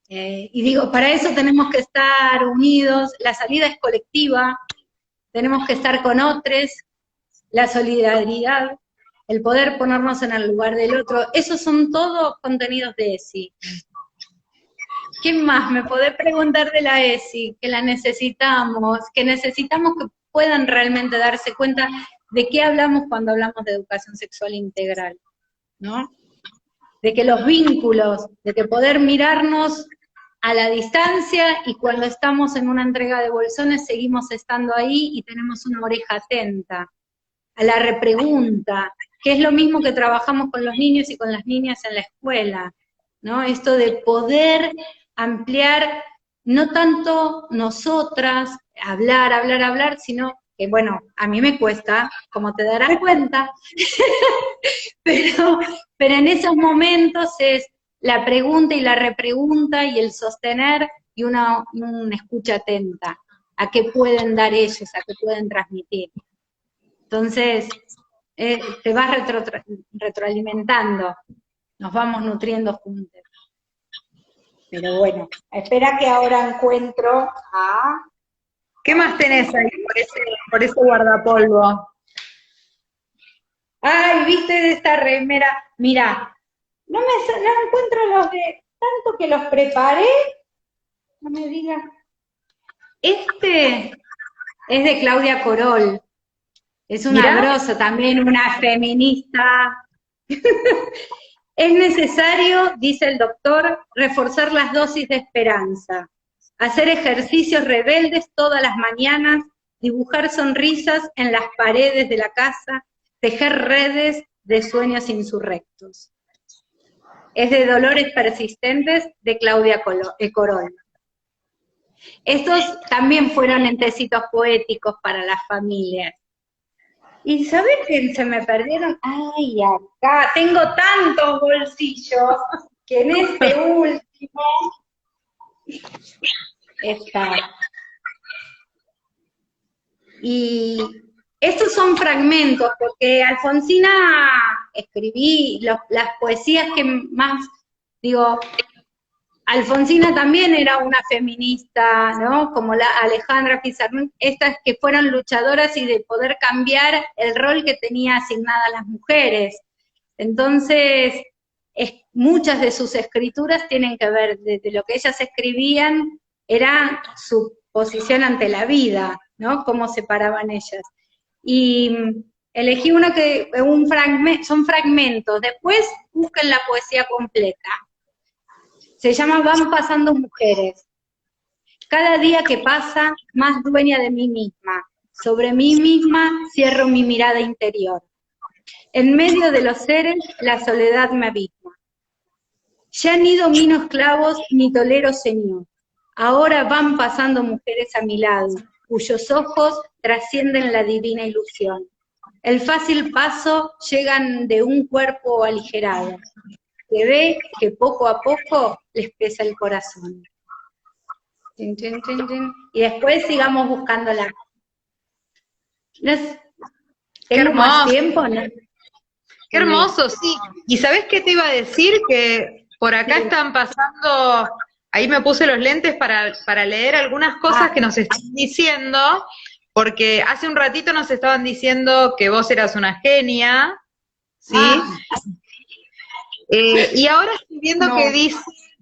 Y digo, para eso tenemos que estar unidos, la salida es colectiva, tenemos que estar con otros, la solidaridad, el poder ponernos en el lugar del otro, esos son todos contenidos de ESI. ¿Quién más me puede preguntar de la ESI? Que la necesitamos, que puedan realmente darse cuenta de qué hablamos cuando hablamos de educación sexual integral, ¿no? De que los vínculos, de que poder mirarnos a la distancia y cuando estamos en una entrega de bolsones seguimos estando ahí y tenemos una oreja atenta a la repregunta, que es lo mismo que trabajamos con los niños y con las niñas en la escuela, ¿no? Esto de poder ampliar, no tanto nosotras, hablar, sino que bueno, a mí me cuesta, como te darás cuenta, pero, pero en esos momentos es la pregunta y la repregunta y el sostener y una escucha atenta a qué pueden dar ellos, a qué pueden transmitir. Entonces, te vas retroalimentando, nos vamos nutriendo juntos. Pero bueno, espera que ahora encuentro a... ¿Qué más tenés ahí por ese guardapolvo? Ay, ¿viste de esta remera? Mira, no encuentro los de... Tanto que los preparé, no me digas. Este es de Claudia Corol. Es una Mirá. grosa, también una feminista. Es necesario, dice el doctor, reforzar las dosis de esperanza, hacer ejercicios rebeldes todas las mañanas, dibujar sonrisas en las paredes de la casa, tejer redes de sueños insurrectos. Es de Dolores Persistentes, de Claudia Corol. Estos también fueron entecitos poéticos para las familias. ¿Y sabés que se me perdieron? Ay, acá tengo tantos bolsillos que en este último está. Y estos son fragmentos, porque Alfonsina escribí las poesías que más, digo, Alfonsina también era una feminista, ¿no? Como la Alejandra Pizarnik, estas que fueron luchadoras y de poder cambiar el rol que tenía asignada a las mujeres. Entonces, muchas de sus escrituras tienen que ver, de lo que ellas escribían, era su posición ante la vida, ¿no? Cómo se paraban ellas. Y elegí uno son fragmentos, después busquen la poesía completa. Se llama Van pasando mujeres. Cada día que pasa, más dueña de mí misma. Sobre mí misma cierro mi mirada interior. En medio de los seres, la soledad me abisma. Ya ni domino esclavos, ni tolero señor. Ahora van pasando mujeres a mi lado, cuyos ojos trascienden la divina ilusión. El fácil paso llegan de un cuerpo aligerado. Que ve que poco a poco les pesa el corazón. Chin, chin, chin, chin. Y después sigamos buscándola. ¿Tengo más tiempo? ¿No? Qué hermoso, sí. ¿Y sabés qué te iba a decir? Que por acá sí están pasando, ahí me puse los lentes para leer algunas cosas que nos están diciendo, porque hace un ratito nos estaban diciendo que vos eras una genia, ¿sí? Y ahora estoy viendo que dice,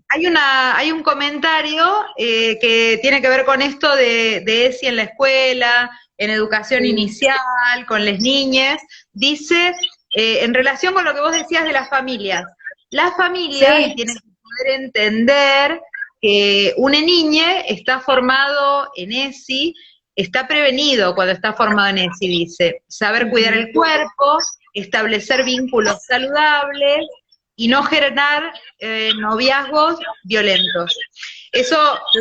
hay un comentario que tiene que ver con esto de ESI en la escuela, en educación inicial, con las niñas. Dice, en relación con lo que vos decías de las familias tienen que poder entender que una niña está formado en ESI, está prevenido cuando está formado en ESI, dice, saber cuidar el cuerpo, establecer vínculos saludables, y no generar noviazgos violentos. Eso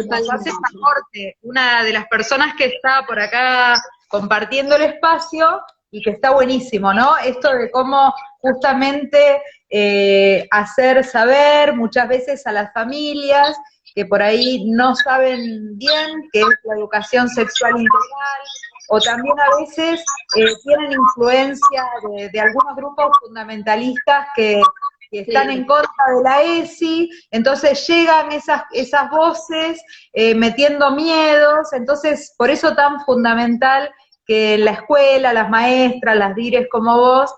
nos hace un aporte. Una de las personas que está por acá compartiendo el espacio, y que está buenísimo, ¿no? Esto de cómo justamente hacer saber muchas veces a las familias que por ahí no saben bien qué es la educación sexual integral, o también a veces tienen influencia de algunos grupos fundamentalistas que están en contra de la ESI, entonces llegan esas voces metiendo miedos, entonces por eso tan fundamental que la escuela, las maestras, las dires como vos,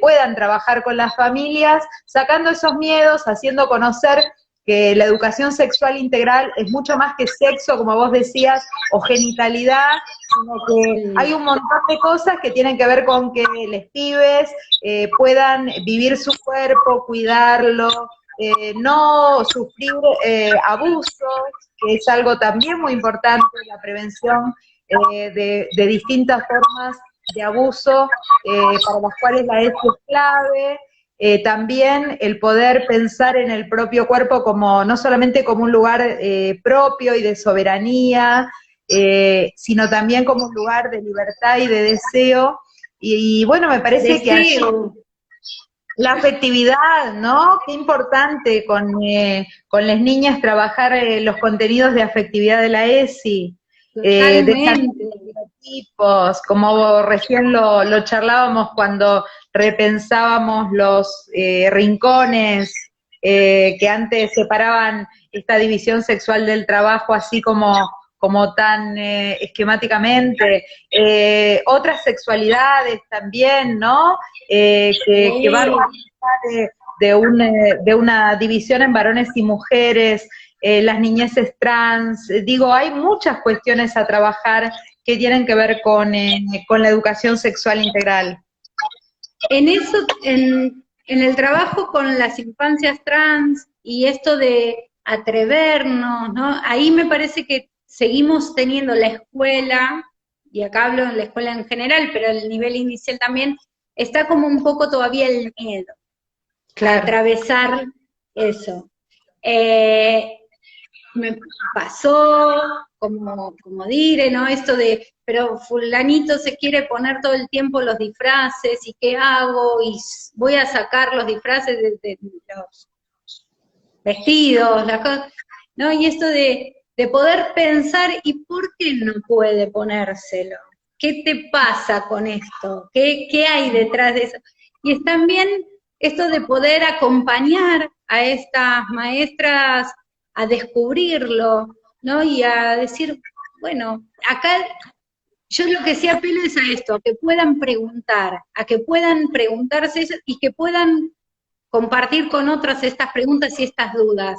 puedan trabajar con las familias, sacando esos miedos, haciendo conocer que la educación sexual integral es mucho más que sexo, como vos decías, o genitalidad, sino que hay un montón de cosas que tienen que ver con que los pibes puedan vivir su cuerpo, cuidarlo, no sufrir abusos, que es algo también muy importante, la prevención de distintas formas de abuso, para las cuales la ESI es clave. También el poder pensar en el propio cuerpo como no solamente como un lugar propio y de soberanía, sino también como un lugar de libertad y de deseo. Y bueno, me parece que allí Deseo. la afectividad, ¿no? Qué importante con las niñas trabajar los contenidos de afectividad de la ESI, Totalmente. estereotipos, como recién lo charlábamos cuando repensábamos los rincones que antes separaban esta división sexual del trabajo así como tan esquemáticamente, otras sexualidades también, ¿no? Que van Sí. más allá de una división en varones y mujeres, las niñeces trans, digo, hay muchas cuestiones a trabajar que tienen que ver con la educación sexual integral. En eso, en el trabajo con las infancias trans y esto de atrevernos, ¿no? Ahí me parece que seguimos teniendo la escuela, y acá hablo de la escuela en general, pero el nivel inicial también, está como un poco todavía el miedo a Claro. atravesar eso. Eh, Me pasó, como dire, ¿no? Esto de, pero fulanito se quiere poner todo el tiempo los disfraces, ¿y qué hago? Y voy a sacar los disfraces de los vestidos, las cosas, ¿no? Y esto de poder pensar, ¿y por qué no puede ponérselo? ¿Qué te pasa con esto? ¿Qué hay detrás de eso? Y es también esto de poder acompañar a estas maestras a descubrirlo, ¿no? Y a decir, bueno, acá yo lo que sí apelo es a esto, a que puedan preguntar, a que puedan preguntarse eso y que puedan compartir con otras estas preguntas y estas dudas.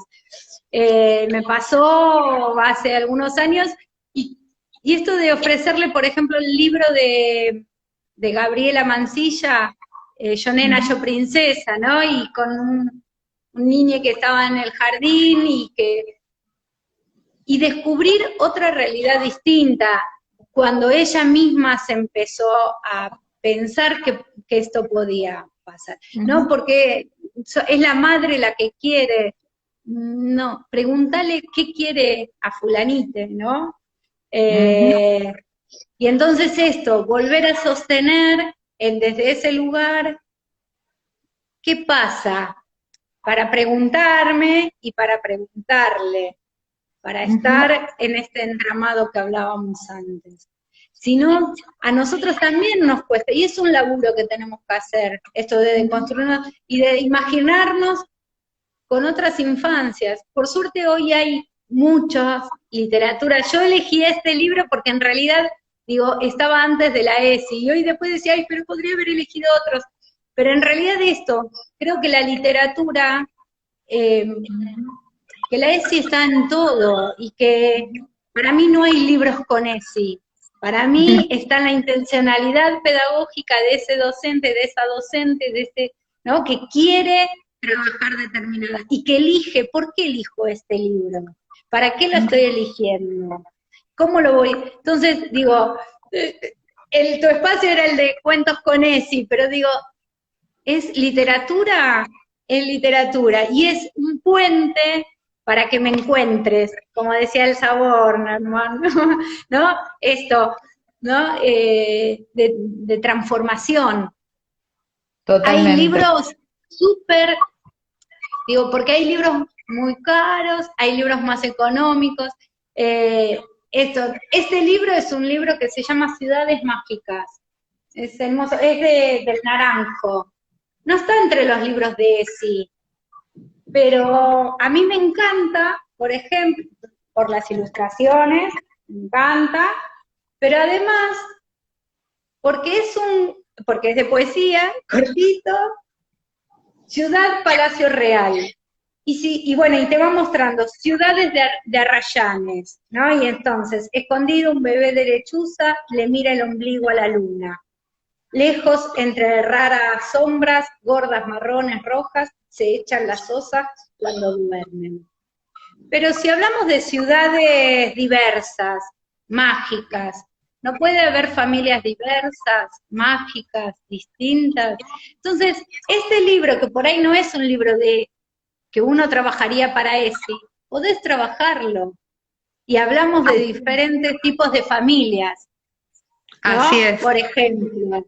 Me pasó hace algunos años y esto de ofrecerle, por ejemplo, el libro de Gabriela Mancilla, Yo Nena, Yo Princesa, ¿no? Y con un niño que estaba en el jardín y descubrir otra realidad distinta, cuando ella misma se empezó a pensar que esto podía pasar, ¿no? Porque es la madre la que quiere, no, pregúntale qué quiere a fulanite, ¿no? Ujú. Eh, y entonces esto, volver a sostener desde ese lugar, ¿qué pasa? Para preguntarme y para preguntarle, para Ujú. estar en este entramado que hablábamos antes. Si no, a nosotros también nos cuesta, y es un laburo que tenemos que hacer, esto de construirnos y de imaginarnos con otras infancias. Por suerte hoy hay mucha literatura. Yo elegí este libro porque en realidad, digo, estaba antes de la ESI, y hoy después decía, ay, pero podría haber elegido otros. Pero en realidad esto, creo que la literatura eh, que la ESI está en todo y que para mí no hay libros con ESI. Para mí está la intencionalidad pedagógica de ese docente, de esa docente, de ese, ¿no? Que quiere trabajar determinada y que elige, ¿por qué elijo este libro? ¿Para qué lo estoy eligiendo? ¿Cómo lo voy? Entonces, digo, tu espacio era el de cuentos con ESI, pero digo, es literatura en literatura y es un puente para que me encuentres, como decía el sabor, ¿no? Esto, ¿no? De transformación. Hay Totalmente. libros súper, digo, porque hay libros muy caros, hay libros más económicos. Este libro es un libro que se llama Ciudades Mágicas. Es hermoso, es del Naranjo. No está entre los libros de ESI, pero a mí me encanta, por ejemplo, por las ilustraciones, me encanta, pero además porque es de poesía, cortito, Ciudad Palacio Real. Y bueno, y te va mostrando ciudades de Arrayanes, ¿no? Y entonces, escondido un bebé de lechuza le mira el ombligo a la luna. Lejos, entre raras sombras, gordas marrones rojas, se echan las osas cuando duermen. Pero si hablamos de ciudades diversas, mágicas, no puede haber familias diversas, mágicas, distintas. Entonces, este libro, que por ahí no es un libro de que uno trabajaría para ese, podés trabajarlo. y hablamos de diferentes tipos de familias, ¿no? Así es. Por ejemplo.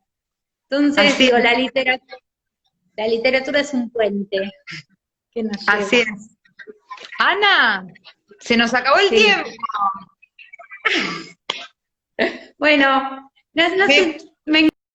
Entonces, Así digo, es. la literatura es un puente que nos lleva. Así es. Ana, se nos acabó el Sí. tiempo. Bueno, no sé, me